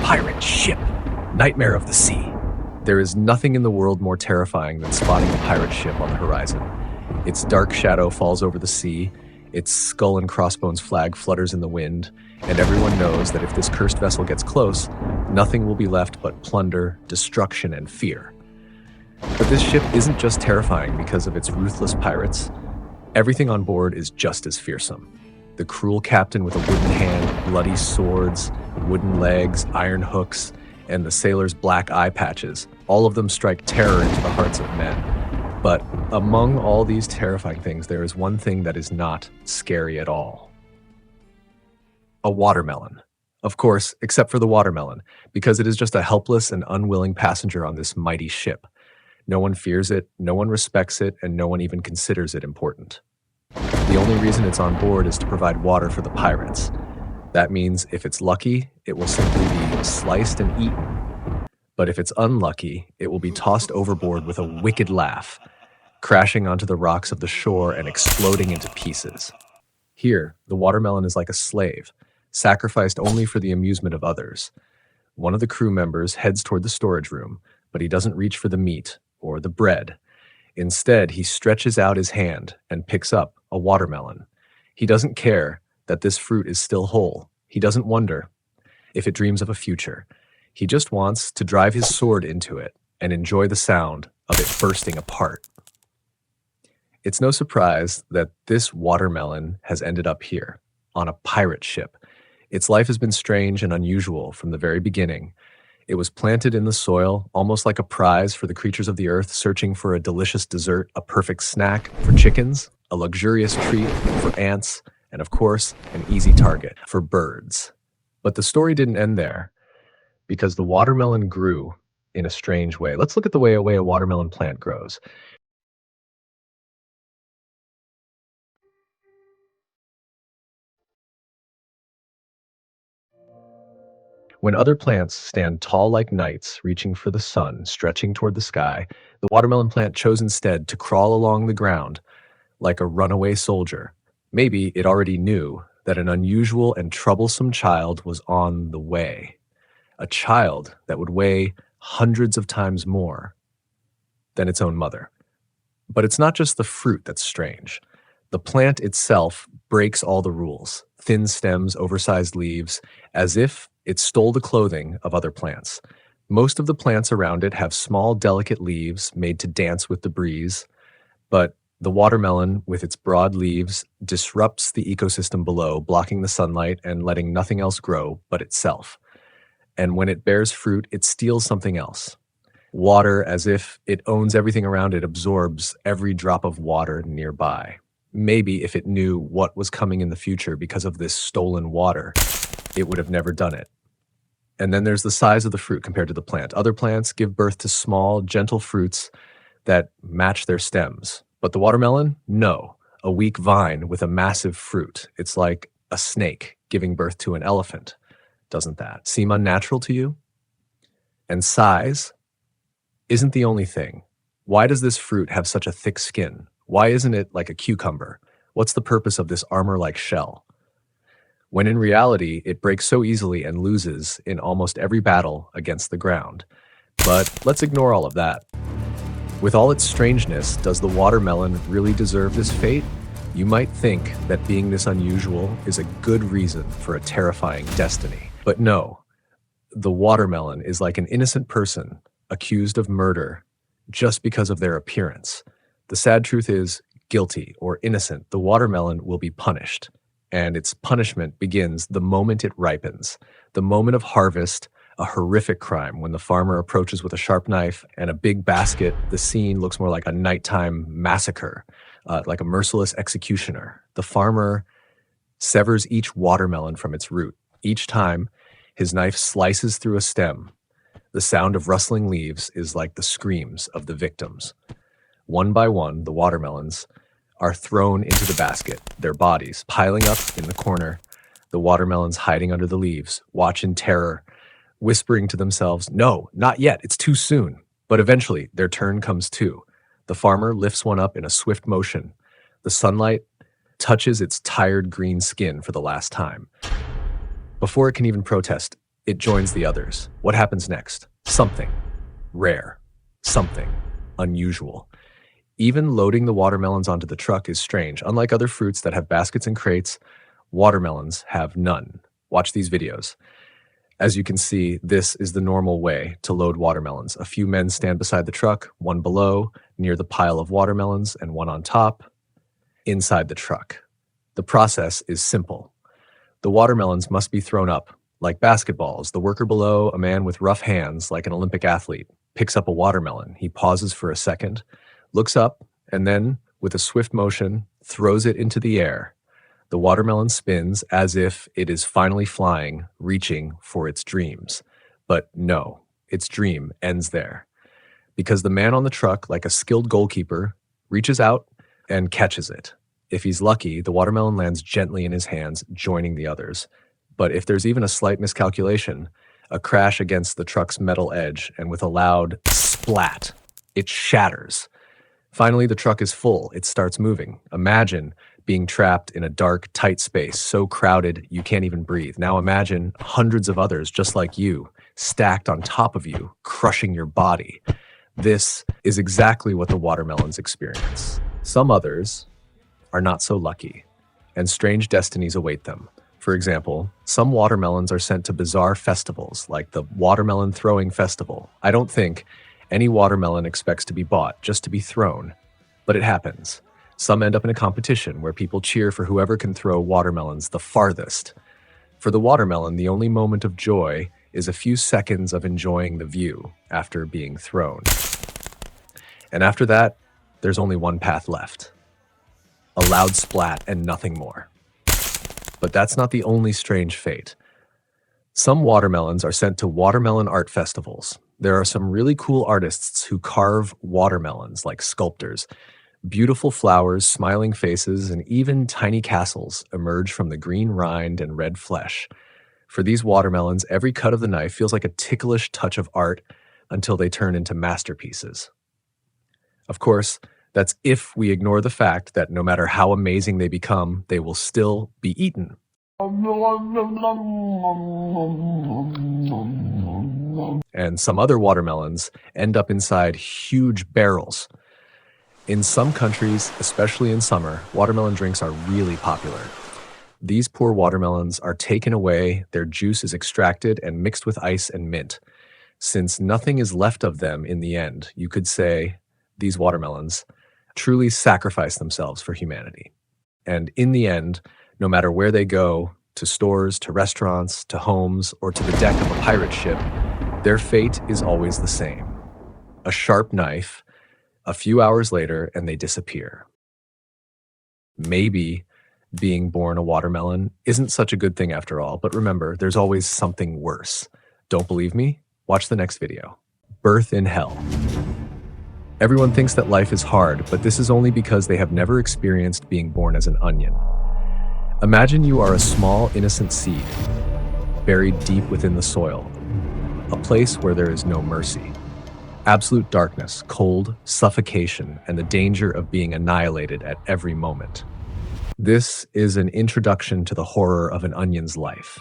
pirate ship, nightmare of the sea. There is nothing in the world more terrifying than spotting a pirate ship on the horizon. Its dark shadow falls over the sea, its skull and crossbones flag flutters in the wind, and everyone knows that if this cursed vessel gets close, nothing will be left but plunder, destruction, and fear. But this ship isn't just terrifying because of its ruthless pirates. Everything on board is just as fearsome. The cruel captain with a wooden hand, bloody swords, wooden legs, iron hooks, and the sailors' black eye patches, all of them strike terror into the hearts of men. But among all these terrifying things, there is one thing that is not scary at all. A watermelon. Of course, except for the watermelon, because it is just a helpless and unwilling passenger on this mighty ship. No one fears it, no one respects it, and no one even considers it important. The only reason it's on board is to provide water for the pirates. That means if it's lucky, it will simply be sliced and eaten. But if it's unlucky, it will be tossed overboard with a wicked laugh, crashing onto the rocks of the shore and exploding into pieces. Here, the watermelon is like a slave, sacrificed only for the amusement of others. One of the crew members heads toward the storage room, but he doesn't reach for the meat or the bread. Instead, he stretches out his hand and picks up a watermelon. He doesn't care that this fruit is still whole. He doesn't wonder if it dreams of a future. He just wants to drive his sword into it and enjoy the sound of it bursting apart. It's no surprise that this watermelon has ended up here, on a pirate ship. Its life has been strange and unusual from the very beginning. It was planted in the soil, almost like a prize for the creatures of the earth searching for a delicious dessert, a perfect snack for chickens, a luxurious treat for ants, and of course, an easy target for birds. But the story didn't end there, because the watermelon grew in a strange way. Let's look at the way a watermelon plant grows. When other plants stand tall like knights, reaching for the sun, stretching toward the sky, the watermelon plant chose instead to crawl along the ground like a runaway soldier. Maybe it already knew that an unusual and troublesome child was on the way. A child that would weigh hundreds of times more than its own mother. But it's not just the fruit that's strange. The plant itself breaks all the rules. Thin stems, oversized leaves, as if it stole the clothing of other plants. Most of the plants around it have small, delicate leaves made to dance with the breeze, but the watermelon, with its broad leaves, disrupts the ecosystem below, blocking the sunlight and letting nothing else grow but itself. And when it bears fruit, it steals something else. Water, as if it owns everything around it, absorbs every drop of water nearby. Maybe if it knew what was coming in the future because of this stolen water, it would have never done it. And then there's the size of the fruit compared to the plant. Other plants give birth to small, gentle fruits that match their stems. But the watermelon? No. A weak vine with a massive fruit. It's like a snake giving birth to an elephant. Doesn't that seem unnatural to you? And size isn't the only thing. Why does this fruit have such a thick skin? Why isn't it like a cucumber? What's the purpose of this armor-like shell? When in reality, it breaks so easily and loses in almost every battle against the ground. But let's ignore all of that. With all its strangeness, does the watermelon really deserve this fate? You might think that being this unusual is a good reason for a terrifying destiny. But no, the watermelon is like an innocent person accused of murder just because of their appearance. The sad truth is, guilty or innocent, the watermelon will be punished. And its punishment begins the moment it ripens. The moment of harvest, a horrific crime when the farmer approaches with a sharp knife and a big basket. The scene looks more like a nighttime massacre, like a merciless executioner. The farmer severs each watermelon from its root. Each time, his knife slices through a stem. The sound of rustling leaves is like the screams of the victims. One by one, the watermelons are thrown into the basket, their bodies piling up in the corner, the watermelons hiding under the leaves, watch in terror, whispering to themselves, "No, not yet, it's too soon." But eventually, their turn comes too. The farmer lifts one up in a swift motion. The sunlight touches its tired green skin for the last time. Before it can even protest, It joins the others. What happens next? Something rare, something unusual. Even loading the watermelons onto the truck is strange. Unlike other fruits that have baskets and crates, watermelons have none. Watch these videos. As you can see, this is the normal way to load watermelons. A few men stand beside the truck, one below, near the pile of watermelons, and one on top, inside the truck. The process is simple. The watermelons must be thrown up, like basketballs. The worker below, a man with rough hands, like an Olympic athlete, picks up a watermelon. He pauses for a second, looks up, and then, with a swift motion, throws it into the air. The watermelon spins as if it is finally flying, reaching for its dreams. But no, its dream ends there. Because the man on the truck, like a skilled goalkeeper, reaches out and catches it. If he's lucky, the watermelon lands gently in his hands, joining the others. But if there's even a slight miscalculation, a crash against the truck's metal edge, and with a loud splat, it shatters. Finally, the truck is full. It starts moving. Imagine being trapped in a dark, tight space, so crowded you can't even breathe. Now imagine hundreds of others just like you, stacked on top of you, crushing your body. This is exactly what the watermelons experience. Some others are not so lucky, and strange destinies await them. For example, some watermelons are sent to bizarre festivals, like the Watermelon Throwing Festival. I don't think any watermelon expects to be bought, just to be thrown. But it happens. Some end up in a competition where people cheer for whoever can throw watermelons the farthest. For the watermelon, the only moment of joy is a few seconds of enjoying the view after being thrown. And after that, there's only one path left. A loud splat and nothing more. But that's not the only strange fate. Some watermelons are sent to watermelon art festivals. There are some really cool artists who carve watermelons like sculptors. Beautiful flowers, smiling faces, and even tiny castles emerge from the green rind and red flesh. For these watermelons, every cut of the knife feels like a ticklish touch of art until they turn into masterpieces. Of course, that's if we ignore the fact that no matter how amazing they become, they will still be eaten. And some other watermelons end up inside huge barrels. In some countries, especially in summer, watermelon drinks are really popular. These poor watermelons are taken away, their juice is extracted and mixed with ice and mint. Since nothing is left of them in the end, you could say these watermelons truly sacrifice themselves for humanity. And in the end, no matter where they go, to stores, to restaurants, to homes, or to the deck of a pirate ship, their fate is always the same. A sharp knife, a few hours later, and they disappear. Maybe being born a watermelon isn't such a good thing after all, but remember, there's always something worse. Don't believe me? Watch the next video. Birth in Hell. Everyone thinks that life is hard, but this is only because they have never experienced being born as an onion. Imagine you are a small, innocent seed, buried deep within the soil, a place where there is no mercy. Absolute darkness, cold, suffocation, and the danger of being annihilated at every moment. This is an introduction to the horror of an onion's life.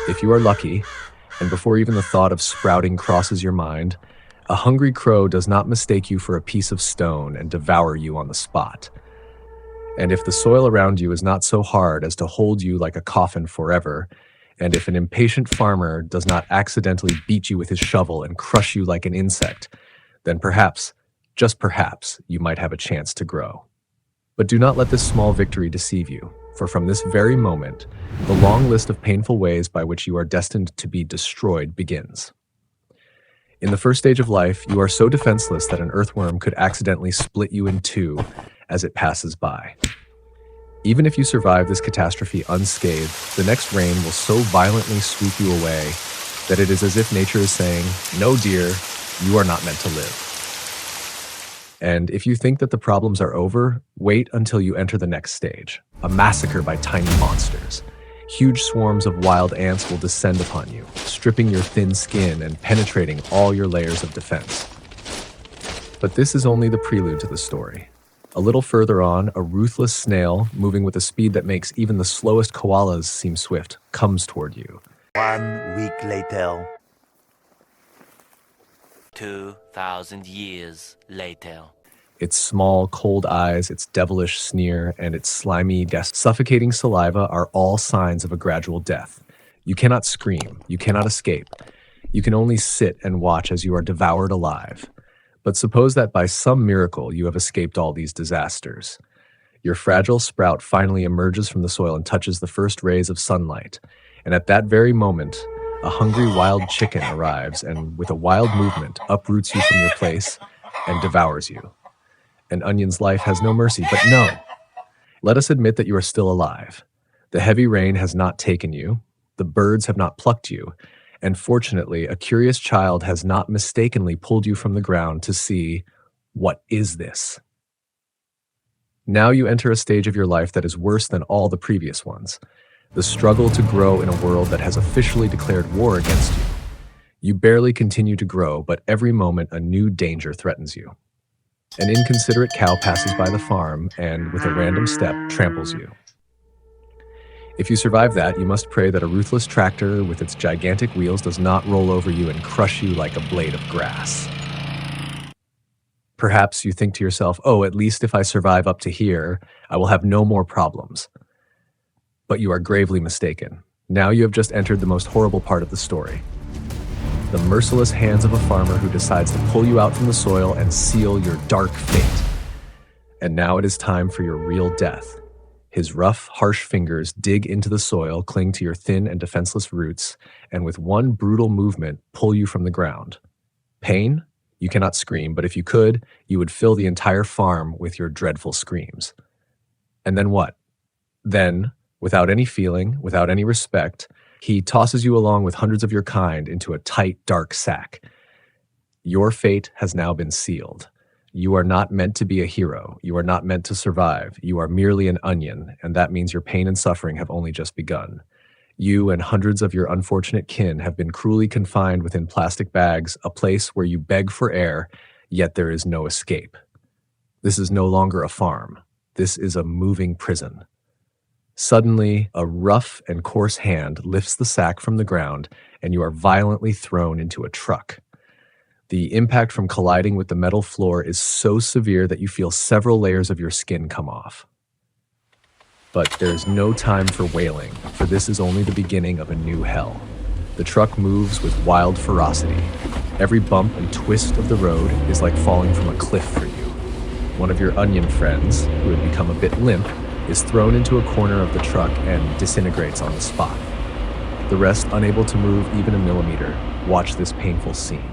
If you are lucky, and before even the thought of sprouting crosses your mind, a hungry crow does not mistake you for a piece of stone and devour you on the spot. And if the soil around you is not so hard as to hold you like a coffin forever, and if an impatient farmer does not accidentally beat you with his shovel and crush you like an insect, then perhaps, just perhaps, you might have a chance to grow. But do not let this small victory deceive you, for from this very moment, the long list of painful ways by which you are destined to be destroyed begins. In the first stage of life, you are so defenseless that an earthworm could accidentally split you in two as it passes by. Even if you survive this catastrophe unscathed, the next rain will so violently sweep you away that it is as if nature is saying, "No, dear, you are not meant to live." And if you think that the problems are over, wait until you enter the next stage, a massacre by tiny monsters. Huge swarms of wild ants will descend upon you, stripping your thin skin and penetrating all your layers of defense. But this is only the prelude to the story. A little further on, a ruthless snail, moving with a speed that makes even the slowest koalas seem swift, comes toward you. 1 week later. 2,000 years later. Its small, cold eyes, its devilish sneer, and its slimy, suffocating saliva are all signs of a gradual death. You cannot scream. You cannot escape. You can only sit and watch as you are devoured alive. But suppose that by some miracle you have escaped all these disasters. Your fragile sprout finally emerges from the soil and touches the first rays of sunlight. And at that very moment, a hungry wild chicken arrives and, with a wild movement, uproots you from your place and devours you. An onion's life has no mercy, but no. Let us admit that you are still alive. The heavy rain has not taken you. The birds have not plucked you. And fortunately, a curious child has not mistakenly pulled you from the ground to see, what is this? Now you enter a stage of your life that is worse than all the previous ones. The struggle to grow in a world that has officially declared war against you. You barely continue to grow, but every moment a new danger threatens you. An inconsiderate cow passes by the farm and, with a random step, tramples you. If you survive that, you must pray that a ruthless tractor with its gigantic wheels does not roll over you and crush you like a blade of grass. Perhaps you think to yourself, oh, at least if I survive up to here, I will have no more problems. But you are gravely mistaken. Now you have just entered the most horrible part of the story. The merciless hands of a farmer who decides to pull you out from the soil and seal your dark fate. And now it is time for your real death. His rough, harsh fingers dig into the soil, cling to your thin and defenseless roots, and with one brutal movement, pull you from the ground. Pain? You cannot scream, but if you could, you would fill the entire farm with your dreadful screams. And then what? Then, without any feeling, without any respect, he tosses you along with hundreds of your kind into a tight, dark sack. Your fate has now been sealed. You are not meant to be a hero. You are not meant to survive. You are merely an onion, and that means your pain and suffering have only just begun. You and hundreds of your unfortunate kin have been cruelly confined within plastic bags, a place where you beg for air, yet there is no escape. This is no longer a farm. This is a moving prison. Suddenly, a rough and coarse hand lifts the sack from the ground, and you are violently thrown into a truck. The impact from colliding with the metal floor is so severe that you feel several layers of your skin come off. But there's no time for wailing, for this is only the beginning of a new hell. The truck moves with wild ferocity. Every bump and twist of the road is like falling from a cliff for you. One of your onion friends, who had become a bit limp, is thrown into a corner of the truck and disintegrates on the spot. The rest, unable to move even a millimeter, watch this painful scene.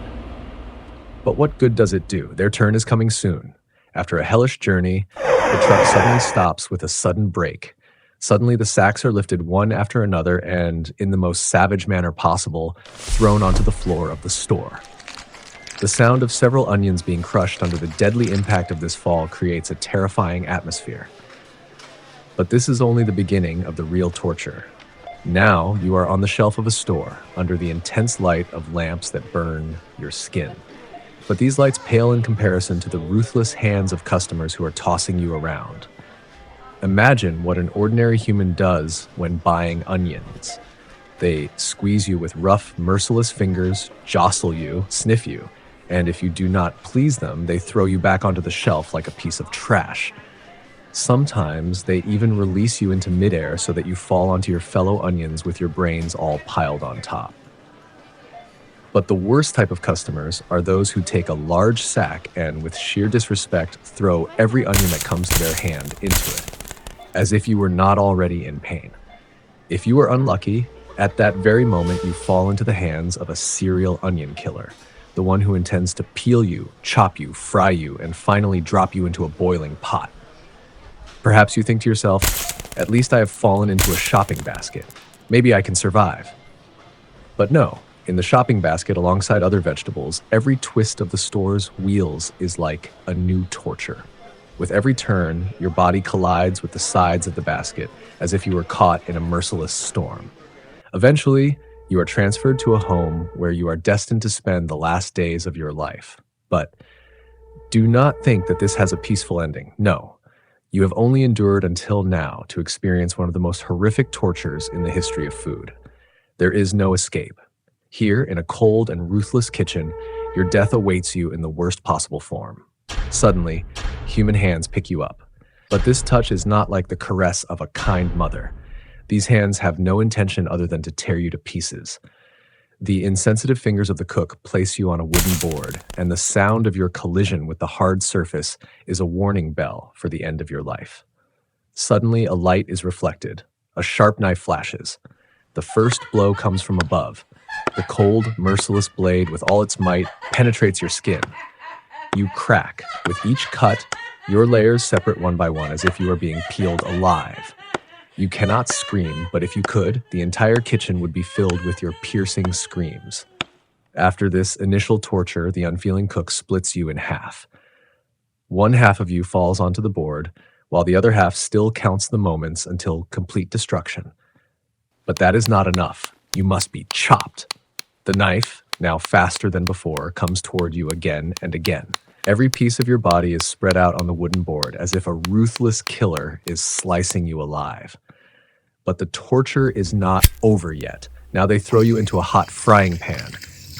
But what good does it do? Their turn is coming soon. After a hellish journey, the truck suddenly stops with a sudden brake. Suddenly the sacks are lifted one after another and, in the most savage manner possible, thrown onto the floor of the store. The sound of several onions being crushed under the deadly impact of this fall creates a terrifying atmosphere. But this is only the beginning of the real torture. Now you are on the shelf of a store, under the intense light of lamps that burn your skin. But these lights pale in comparison to the ruthless hands of customers who are tossing you around. Imagine what an ordinary human does when buying onions. They squeeze you with rough, merciless fingers, jostle you, sniff you, and if you do not please them, they throw you back onto the shelf like a piece of trash. Sometimes they even release you into midair so that you fall onto your fellow onions with your brains all piled on top. But the worst type of customers are those who take a large sack and, with sheer disrespect, throw every onion that comes to their hand into it, as if you were not already in pain. If you are unlucky, at that very moment you fall into the hands of a serial onion killer, the one who intends to peel you, chop you, fry you, and finally drop you into a boiling pot. Perhaps you think to yourself, at least I have fallen into a shopping basket. Maybe I can survive. But no. In the shopping basket, alongside other vegetables, every twist of the store's wheels is like a new torture. With every turn, your body collides with the sides of the basket, as if you were caught in a merciless storm. Eventually, you are transferred to a home where you are destined to spend the last days of your life. But do not think that this has a peaceful ending. No, You have only endured until now to experience one of the most horrific tortures in the history of food. There is no escape. Here, in a cold and ruthless kitchen, your death awaits you in the worst possible form. Suddenly, human hands pick you up. But this touch is not like the caress of a kind mother. These hands have no intention other than to tear you to pieces. The insensitive fingers of the cook place you on a wooden board, and the sound of your collision with the hard surface is a warning bell for the end of your life. Suddenly, a light is reflected. A sharp knife flashes. The first blow comes from above. The cold, merciless blade, with all its might, penetrates your skin. You crack. With each cut, your layers separate one by one as if you are being peeled alive. You cannot scream, but if you could, the entire kitchen would be filled with your piercing screams. After this initial torture, the unfeeling cook splits you in half. One half of you falls onto the board, while the other half still counts the moments until complete destruction. But that is not enough. You must be chopped. The knife, now faster than before, comes toward you again and again. Every piece of your body is spread out on the wooden board as if a ruthless killer is slicing you alive. But the torture is not over yet. Now they throw you into a hot frying pan.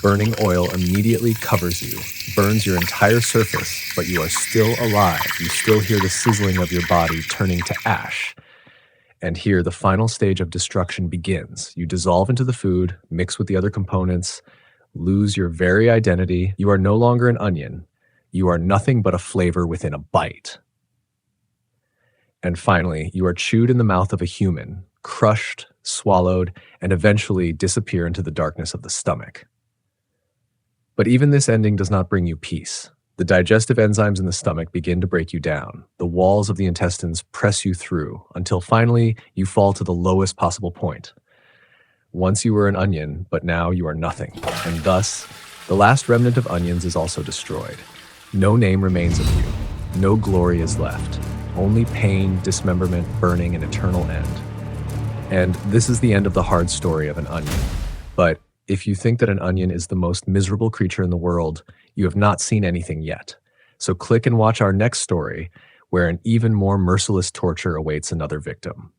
Burning oil immediately covers you, burns your entire surface, but you are still alive. You still hear the sizzling of your body turning to ash. And here, the final stage of destruction begins. You dissolve into the food, mix with the other components, lose your very identity. You are no longer an onion. You are nothing but a flavor within a bite. And finally, you are chewed in the mouth of a human, crushed, swallowed, and eventually disappear into the darkness of the stomach. But even this ending does not bring you peace. The digestive enzymes in the stomach begin to break you down. The walls of the intestines press you through until finally you fall to the lowest possible point. Once you were an onion, but now you are nothing. And thus, the last remnant of onions is also destroyed. No name remains of you. No glory is left. Only pain, dismemberment, burning, and eternal end. And this is the end of the hard story of an onion. But if you think that an onion is the most miserable creature in the world, you have not seen anything yet. So click and watch our next story, where an even more merciless torture awaits another victim.